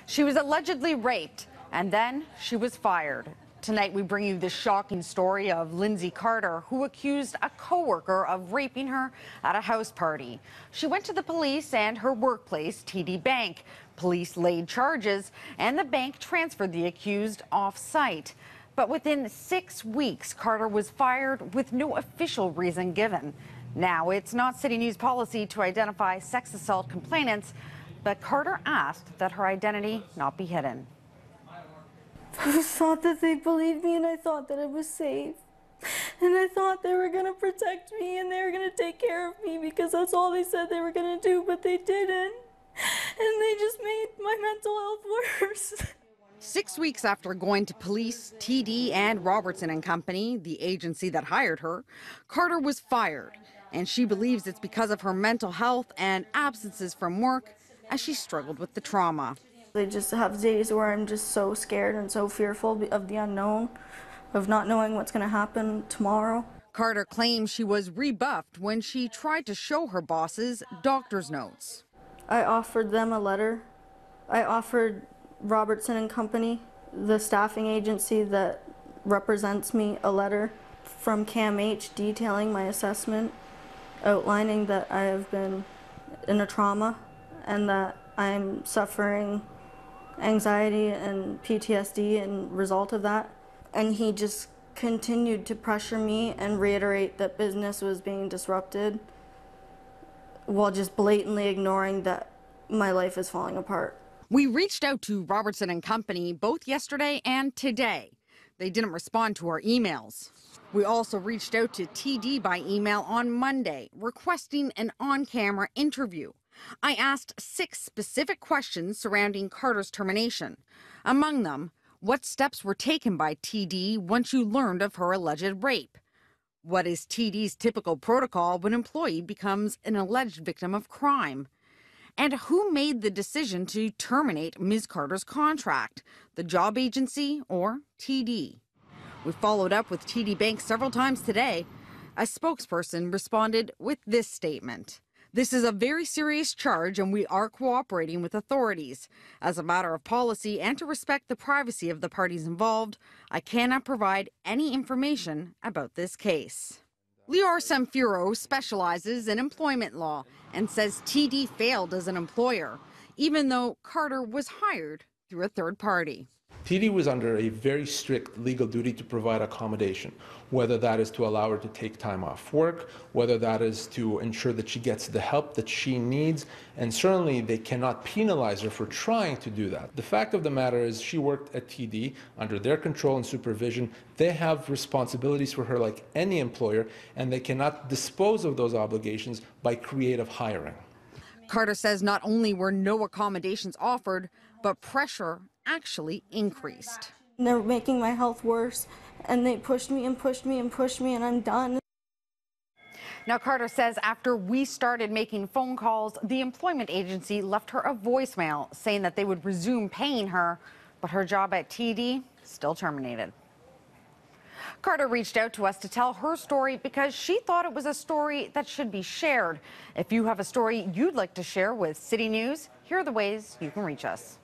She was allegedly raped, and then she was fired. Tonight, we bring you the shocking story of Lindsay Carter, who accused a coworker of raping her at a house party. She went to the police and her workplace, TD Bank. Police laid charges, and the bank transferred the accused off-site. But within 6 weeks, Carter was fired with no official reason given. Now, it's not City News policy to identify sex assault complainants, but Carter asked that her identity not be hidden. I thought that they believed me, and I thought that I was safe. And I thought they were going to protect me and they were going to take care of me because that's all they said they were going to do, but they didn't. And they just made my mental health worse. 6 weeks after going to police, TD, and Robertson Company, the agency that hired her, Carter was fired. And she believes it's because of her mental health and absences from work as she struggled with the trauma. I just have days where I'm just so scared and so fearful of the unknown, of not knowing what's going to happen tomorrow. Carter claims she was rebuffed when she tried to show her bosses doctor's notes. I offered them a letter. I offered Robertson Company, the staffing agency that represents me, a letter from CAMH detailing my assessment, outlining that I have been in a trauma and that I'm suffering anxiety and PTSD and result of that. And he just continued to pressure me and reiterate that business was being disrupted while just blatantly ignoring that my life is falling apart. We reached out to Robertson Company both yesterday and today. They didn't respond to our emails. We also reached out to TD by email on Monday, requesting an on-camera interview. I asked 6 specific questions surrounding Carter's termination. Among them, what steps were taken by TD once you learned of her alleged rape? What is TD's typical protocol when an employee becomes an alleged victim of crime? And who made the decision to terminate Ms. Carter's contract, the job agency or TD? We followed up with TD Bank several times today. A spokesperson responded with this statement. This is a very serious charge and we are cooperating with authorities. As a matter of policy and to respect the privacy of the parties involved, I cannot provide any information about this case. Lior Samfiro specializes in employment law and says TD failed as an employer, even though Carter was hired through a third party. TD was under a very strict legal duty to provide accommodation, whether that is to allow her to take time off work, whether that is to ensure that she gets the help that she needs, and certainly they cannot penalize her for trying to do that. The fact of the matter is she worked at TD under their control and supervision. They have responsibilities for her like any employer, and they cannot dispose of those obligations by creative hiring. Carter says not only were no accommodations offered, but pressure actually increased. They're making my health worse, and they pushed me and pushed me and pushed me, and I'm done. Now, Carter says after we started making phone calls, the employment agency left her a voicemail saying that they would resume paying her, but her job at TD still terminated. Carter reached out to us to tell her story because she thought it was a story that should be shared. If you have a story you'd like to share with City News, here are the ways you can reach us.